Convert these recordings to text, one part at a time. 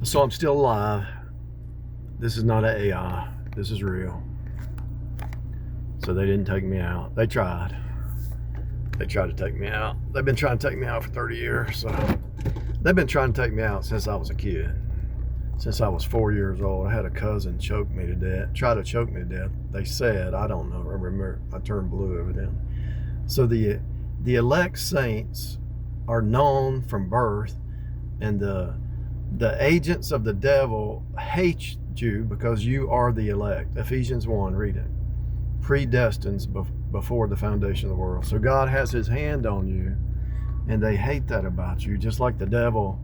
So I'm still alive. This is not an AI. This is real. So they didn't take me out. They tried. They tried to take me out. They've been trying to take me out for 30 years. So they've been trying to take me out since I was a kid. Since I was 4 years old. I had a cousin choke me to death. Try to choke me to death. They said, I don't know. I remember I turned blue over them. So the elect saints are known from birth, and the agents of the devil hate you because you are the elect. Ephesians 1, read it. Predestined before the foundation of the world. So God has his hand on you, and they hate that about you, just like the devil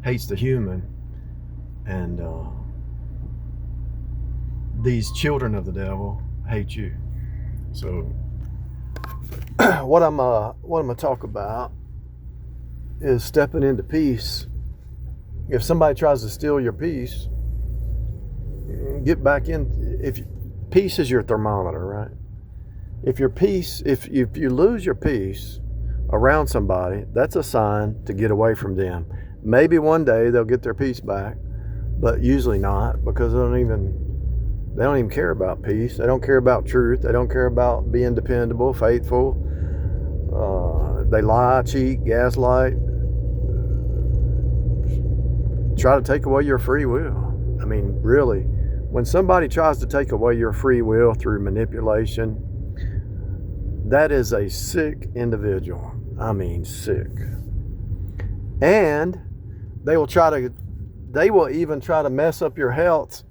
hates the human. And these children of the devil hate you. So what I'm gonna talk about is stepping into peace. If somebody tries to steal your peace, get back in. Peace is your thermometer, right? If you lose your peace around somebody, that's a sign to get away from them. Maybe one day they'll get their peace back, but usually not, because they don't even care about peace. They don't care about truth. They don't care about being dependable, faithful. They lie, cheat, gaslight, try to take away your free will. I mean, really, when somebody tries to take away your free will through manipulation, that is a sick individual. I mean, sick. And they will even try to mess up your health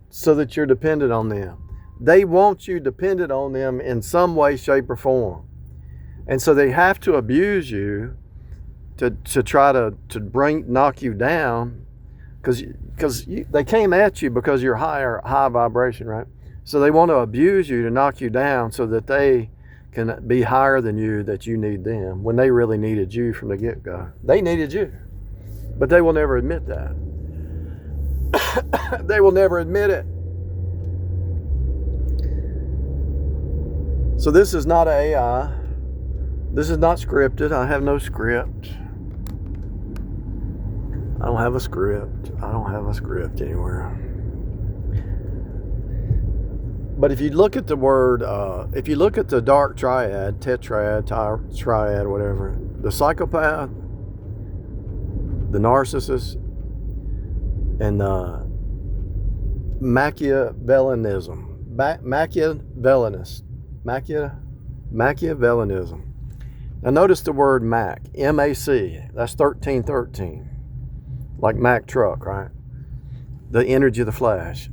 so that you're dependent on them. They want you dependent on them in some way, shape, or form. And so they have to abuse you to try to knock you down, because they came at you because you're high vibration, right? So they want to abuse you to knock you down so that they can be higher than you, that you need them, when they really needed you from the get-go. They needed you, but they will never admit that. They will never admit it. So this is not an AI. This is not scripted. I have no script. I don't have a script. I don't have a script anywhere. But if you look at the word, if you look at the dark triad, tetrad, triad, whatever, the psychopath, the narcissist, and Machiavellianism. Now notice the word Mac, M-A-C, that's 1313, like Mack truck, right? The energy of the flash.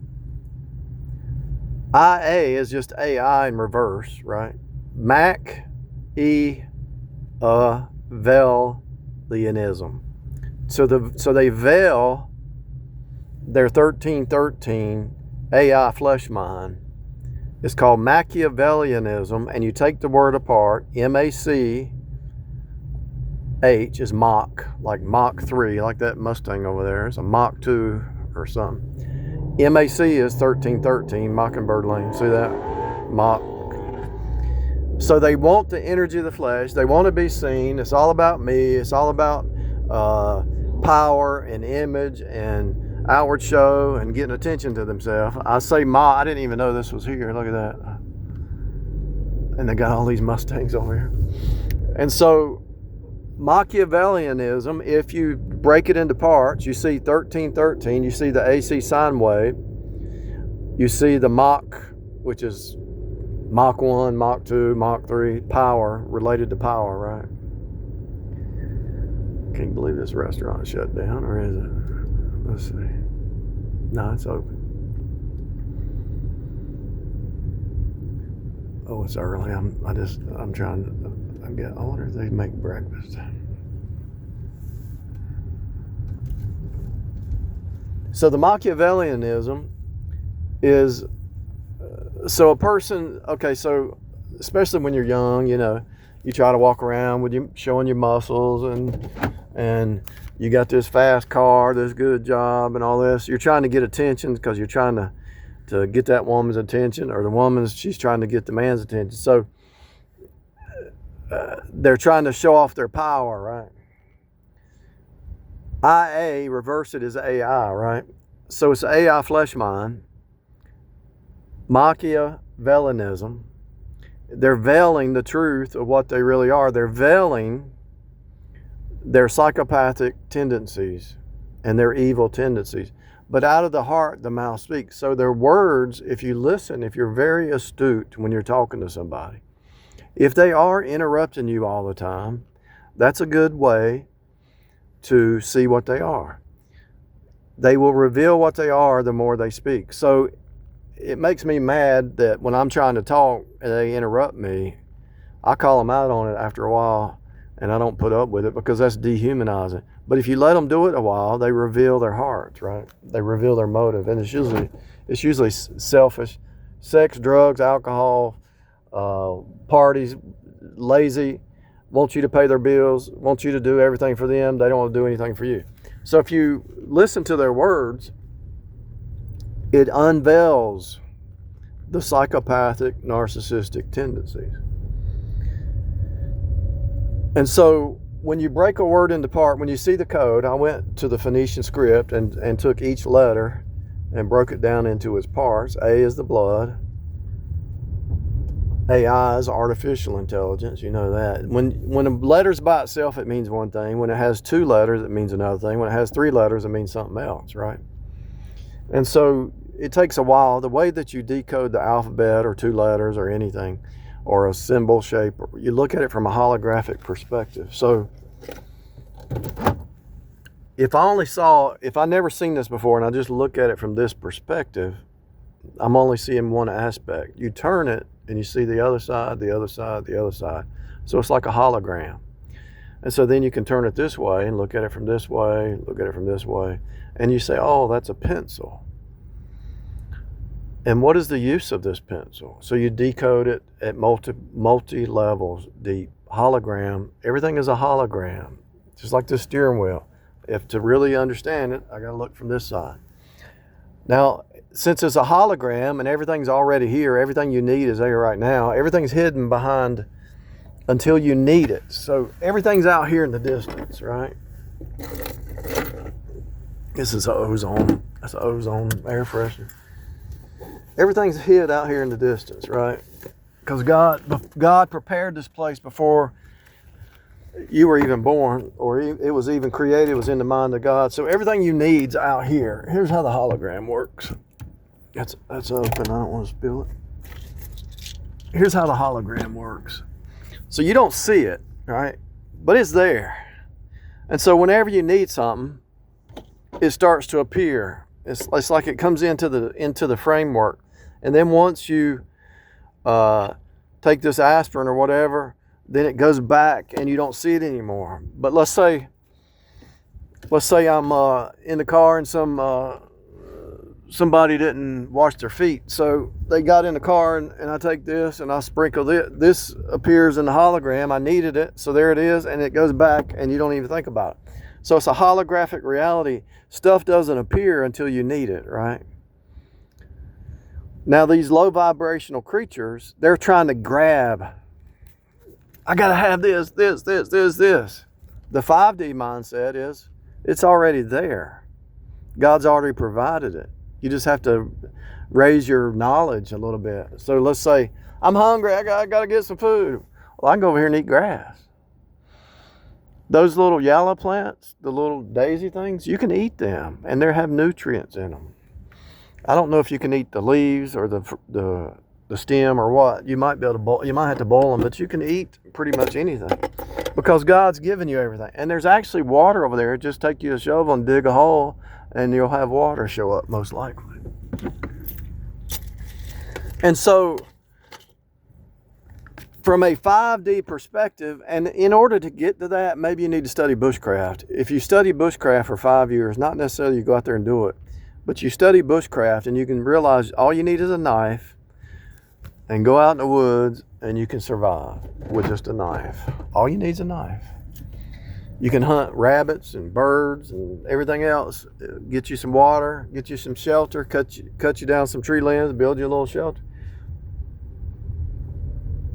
IA is just AI in reverse, right? Machiavellianism. So they veil their 1313 AI flesh mind. It's called Machiavellianism, and you take the word apart. M-A-C-H is Mach, like Mach 3, like that Mustang over there. It's a Mach 2 or something. M-A-C is 1313, Mockingbird Lane. See that? Mach. So they want the energy of the flesh. They want to be seen. It's all about me. It's all about power and image and outward show and getting attention to themselves. I say I didn't even know this was here. Look at that. And they got all these Mustangs over here. And so Machiavellianism, if you break it into parts, you see 1313, you see the AC sine wave, you see the Mach, which is Mach 1, Mach 2, Mach 3, power, related to power, right? Can't believe this restaurant is shut down, or is it? Let's see. No, it's open. Oh, it's early. I'm trying to I wonder if they make breakfast. So the Machiavellianism is so a person, okay, so especially when you're young, you know, you try to walk around with you showing your muscles, and you got this fast car, this good job, and all this. You're trying to get attention because you're trying to get that woman's attention, or she's trying to get the man's attention. So they're trying to show off their power, right? IA, reverse it is AI, right? So it's AI flesh mind, Machiavellianism. They're veiling the truth of what they really are. They're veiling their psychopathic tendencies and their evil tendencies. But out of the heart, the mouth speaks. So their words, if you listen, if you're very astute when you're talking to somebody, if they are interrupting you all the time, that's a good way to see what they are. They will reveal what they are the more they speak. So it makes me mad that when I'm trying to talk and they interrupt me, I call them out on it after a while, and I don't put up with it because that's dehumanizing. But if you let them do it a while, they reveal their hearts, right? They reveal their motive, and it's usually selfish, sex, drugs, alcohol, parties, lazy, want you to pay their bills, want you to do everything for them. They don't want to do anything for you. So if you listen to their words, it unveils the psychopathic, narcissistic tendencies. And so when you break a word into part, when you see the code, I went to the Phoenician script and took each letter and broke it down into its parts. A is the blood. AI is artificial intelligence, you know that. When a letter's by itself, it means one thing. When it has two letters, it means another thing. When it has three letters, it means something else, right? And so it takes a while. The way that you decode the alphabet or two letters or anything, or a symbol shape, you look at it from a holographic perspective. So if I never seen this before and I just look at it from this perspective, I'm only seeing one aspect. You turn it and you see the other side, the other side, the other side. So it's like a hologram. And so then you can turn it this way and look at it from this way, look at it from this way, and you say, oh, that's a pencil. And what is the use of this pencil? So you decode it at multi levels deep. Hologram, everything is a hologram, just like the steering wheel. If to really understand it, I gotta look from this side. Now, since it's a hologram and everything's already here, everything you need is there right now, everything's hidden behind until you need it. So everything's out here in the distance, right? This is ozone. That's ozone air freshener. Everything's hid out here in the distance, right? Because God prepared this place before you were even born, or it was even created. It was in the mind of God. So everything you need's out here. Here's how the hologram works. That's open. I don't want to spill it. Here's how the hologram works. So you don't see it, right? But it's there. And so whenever you need something, it starts to appear. It's like it comes into the framework. And then once you take this aspirin or whatever, then it goes back and you don't see it anymore. But let's say I'm in the car and somebody didn't wash their feet. So they got in the car and I take this and I sprinkle this. This appears in the hologram. I needed it. So there it is. And it goes back and you don't even think about it. So it's a holographic reality. Stuff doesn't appear until you need it, right? Now these low vibrational creatures, they're trying to grab. I gotta have this. The 5D mindset is, it's already there. God's already provided it. You just have to raise your knowledge a little bit. So let's say, I'm hungry, I gotta get some food. Well, I can go over here and eat grass. Those little yellow plants, the little daisy things, you can eat them and they have nutrients in them. I don't know if you can eat the leaves or the stem or what. You might be able to boil, you might have to boil them, but you can eat pretty much anything because God's given you everything. And there's actually water over there. Just take you a shovel and dig a hole and you'll have water show up most likely. And so from a 5D perspective, and in order to get to that, maybe you need to study bushcraft. If you study bushcraft for 5 years, not necessarily you go out there and do it, but you study bushcraft and you can realize all you need is a knife and go out in the woods and you can survive with just a knife. All you need is a knife. You can hunt rabbits and birds and everything else, get you some water, get you some shelter, cut you down some tree limbs, build you a little shelter.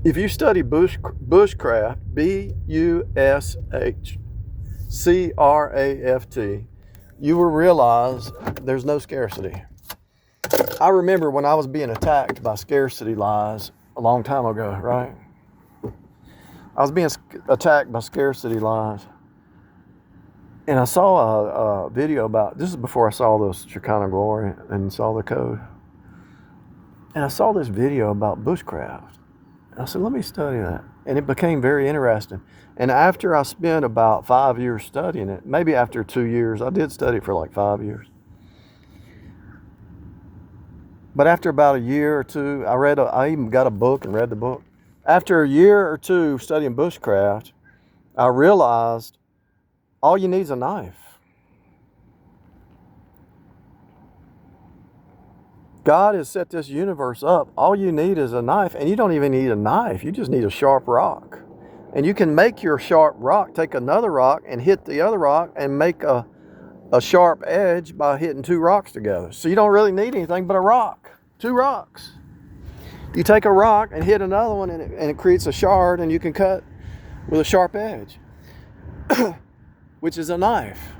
If you study bushcraft, B-U-S-H, craft, you will realize there's no scarcity. I remember when I was being attacked by scarcity lies a long time ago, right? I was being attacked by scarcity lies. And I saw a video about, this is before I saw the Shekinah glory and saw the code. And I saw this video about bushcraft. And I said, let me study that. And it became very interesting. And after I spent about 5 years studying it, maybe after 2 years, I did study it for like 5 years. But after about a year or two, I even got a book and read the book. After a year or two studying bushcraft, I realized all you need is a knife. God has set this universe up. All you need is a knife, and you don't even need a knife. You just need a sharp rock. And you can make your sharp rock, take another rock and hit the other rock and make a sharp edge by hitting two rocks together. So you don't really need anything but a rock, two rocks. You take a rock and hit another one and it creates a shard, and you can cut with a sharp edge, which is a knife.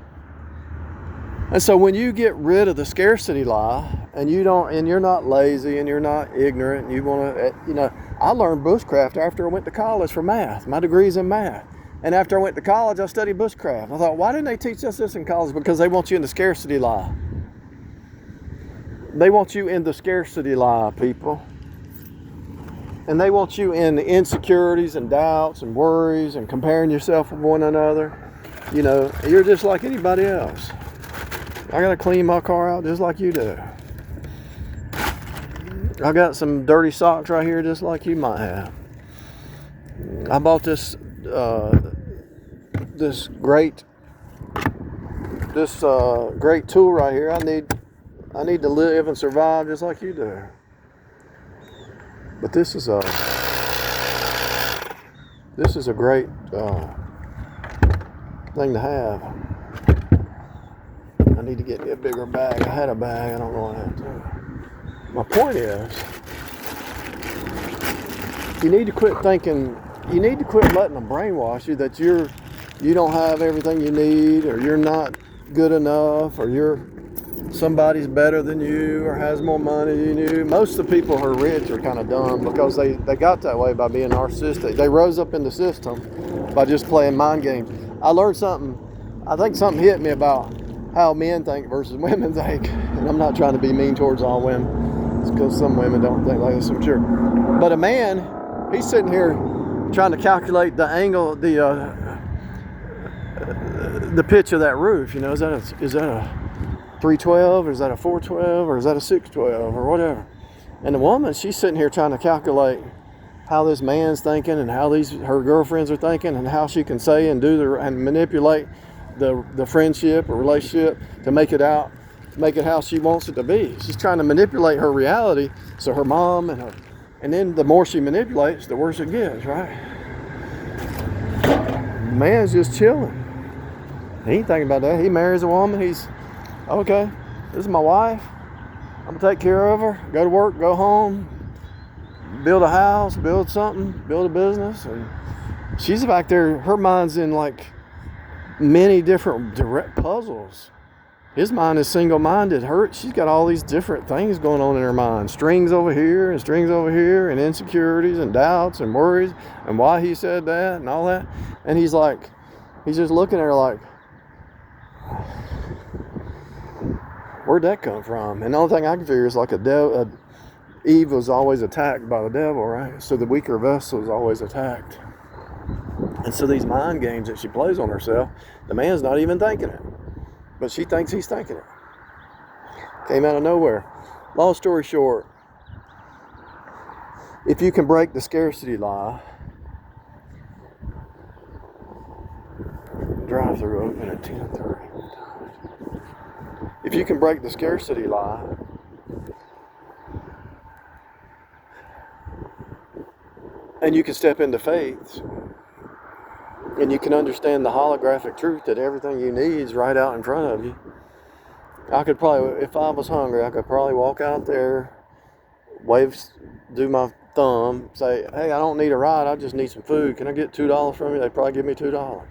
And so when you get rid of the scarcity lie, and you're not lazy and you're not ignorant, and you want to, I learned bushcraft after I went to college for math. My degree's in math. And after I went to college, I studied bushcraft. I thought, why didn't they teach us this in college? Because they want you in the scarcity lie. They want you in the scarcity lie, people. And they want you in the insecurities and doubts and worries and comparing yourself with one another. You're just like anybody else. I got to clean my car out just like you do. I got some dirty socks right here just like you might have. I bought this great tool right here. I need to live and survive just like you do. But this is a great thing to have. I need to get me a bigger bag. I had a bag. I don't know what I have to. My point is, you need to quit thinking. You need to quit letting them brainwash you that you don't have everything you need, or you're not good enough, or somebody's better than you, or has more money than you. Most of the people who are rich are kind of dumb because they got that way by being narcissistic. They rose up in the system by just playing mind games. I learned something. I think something hit me about how men think versus women think. And I'm not trying to be mean towards all women. It's because some women don't think like this, I'm sure. But a man, he's sitting here trying to calculate the angle, the pitch of that roof. Is that a 312, or is that a 412, or is that a 612, or whatever? And the woman, she's sitting here trying to calculate how this man's thinking and how her girlfriends are thinking, and how she can say and do and manipulate the friendship or relationship to make it how she wants it to be. She's trying to manipulate her reality, so her mom and then the more she manipulates, the worse it gets, right? The man's just chilling. He ain't thinking about that. He marries a woman. He's, okay, this is my wife. I'm gonna take care of her, go to work, go home, build a house, build something, build a business. And she's back there, her mind's in like many different direct puzzles. His mind is single-minded. She's got all these different things going on in her mind. Strings over here, and insecurities and doubts and worries, and why he said that and all that. And he's just looking at her like, where'd that come from? And the only thing I can figure is like Eve was always attacked by the devil, right? So the weaker vessel is always attacked. And so these mind games that she plays on herself, the man's not even thinking it, but she thinks he's thinking it. Came out of nowhere. Long story short, if you can break the scarcity lie, drive-through open at 10:30. If you can break the scarcity lie, and you can step into faith, and you can understand the holographic truth that everything you need is right out in front of you. I could probably, if I was hungry, I could probably walk out there, do my thumb, say, hey, I don't need a ride, I just need some food. Can I get $2 from you? They'd probably give me $2.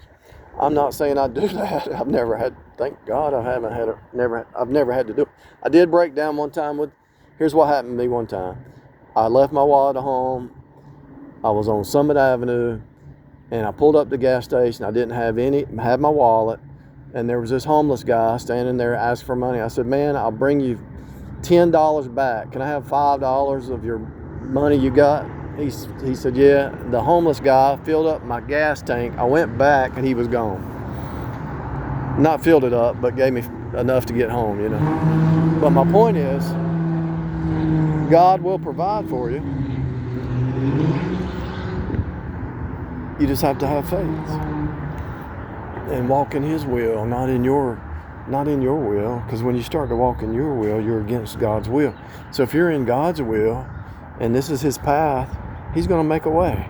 I'm not saying I do that. I've never had, thank God I haven't had, I've never had to do it. I did break down one time here's what happened to me one time. I left my wallet at home. I was on Summit Avenue, and I pulled up the gas station. I didn't have had my wallet, and there was this homeless guy standing there asking for money. I said, man, I'll bring you $10 back. Can I have $5 of your money you got? He said, yeah. The homeless guy filled up my gas tank. I went back, and he was gone. Not filled it up, but gave me enough to get home, you know. But my point is, God will provide for you. You just have to have faith and walk in His will, not in your will. Because when you start to walk in your will, you're against God's will. So if you're in God's will and this is His path, He's going to make a way.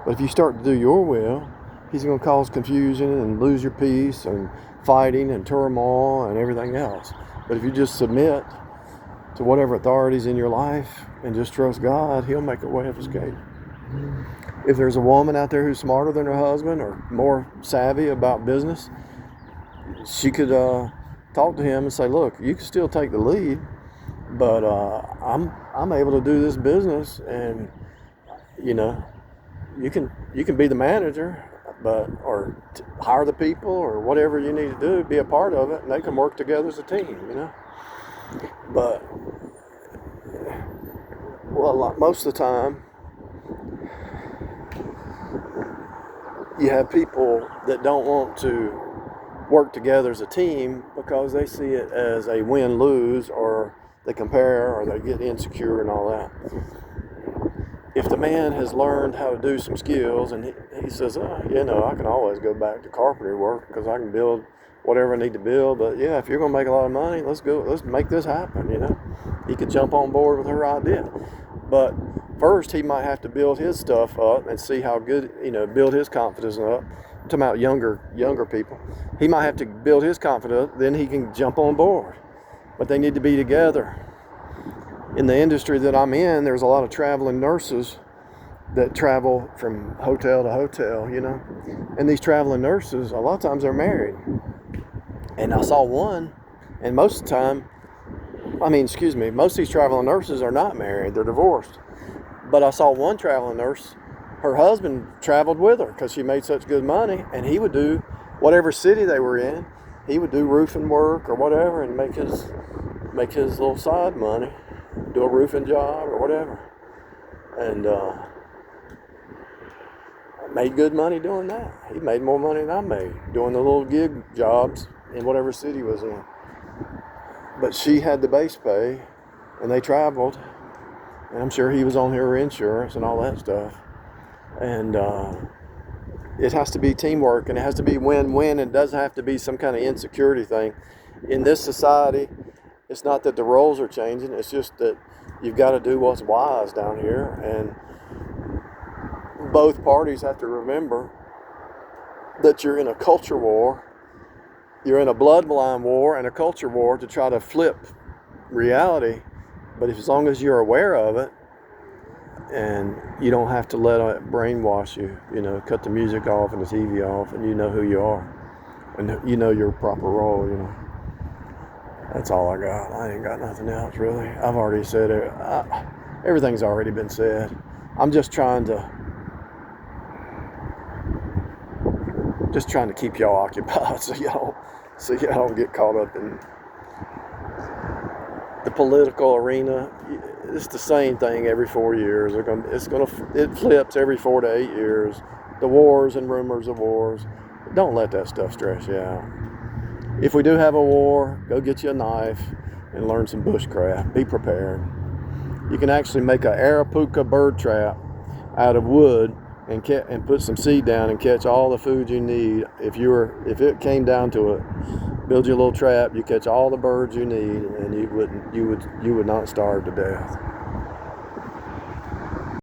But if you start to do your will, He's going to cause confusion and lose your peace and fighting and turmoil and everything else. But if you just submit to whatever authorities in your life and just trust God, He'll make a way of escape. If there's a woman out there who's smarter than her husband or more savvy about business, she could talk to him and say, look, you can still take the lead, but I'm able to do this business, and you know, you can be the manager, or hire the people or whatever you need to do, be a part of it, and they can work together as a team, you know. But most of the time, you have people that don't want to work together as a team because they see it as a win-lose, or they compare, or they get insecure and all that. If the man has learned how to do some skills, and he says, you know, I can always go back to carpentry work because I can build whatever I need to build, but yeah, if you're going to make a lot of money, let's make this happen, you know. He could jump on board with her idea. But first, he might have to build his stuff up and see how good, you know, build his confidence up. I'm talking about younger people. He might have to build his confidence, then he can jump on board. But they need to be together. In the industry that I'm in, there's a lot of traveling nurses that travel from hotel to hotel, you know. And these traveling nurses, a lot of times they're married. And I saw one, and most of these traveling nurses are not married, they're divorced. But I saw one traveling nurse, her husband traveled with her because she made such good money, and he would do whatever city they were in, he would do roofing work or whatever and make his little side money, do a roofing job or whatever. And made good money doing that. He made more money than I made doing the little gig jobs in whatever city he was in. But she had the base pay, and they traveled, and I'm sure he was on her insurance and all that stuff. And it has to be teamwork, and it has to be win-win. It doesn't have to be some kind of insecurity thing. In this society, it's not that the roles are changing, it's just that you've got to do what's wise down here, and both parties have to remember that you're in a culture war. You're in a bloodline war and a culture war to try to flip reality. But as long as you're aware of it, and you don't have to let it brainwash you, you know, cut the music off and the TV off, and you know who you are, and you know your proper role, you know. That's all I got. I ain't got nothing else, really. I've already said it. Everything's already been said. I'm just trying to keep y'all occupied so y'all don't get caught up in the political arena. It's the same thing every 4 years. It flips every 4 to 8 years. The wars and rumors of wars. Don't let that stuff stress you out. If we do have a war, go get you a knife and learn some bushcraft. Be prepared. You can actually make an Arapuca bird trap out of wood and put some seed down and catch all the food you need. If it came down to it, build your little trap. You catch all the birds you need, and you would not starve to death.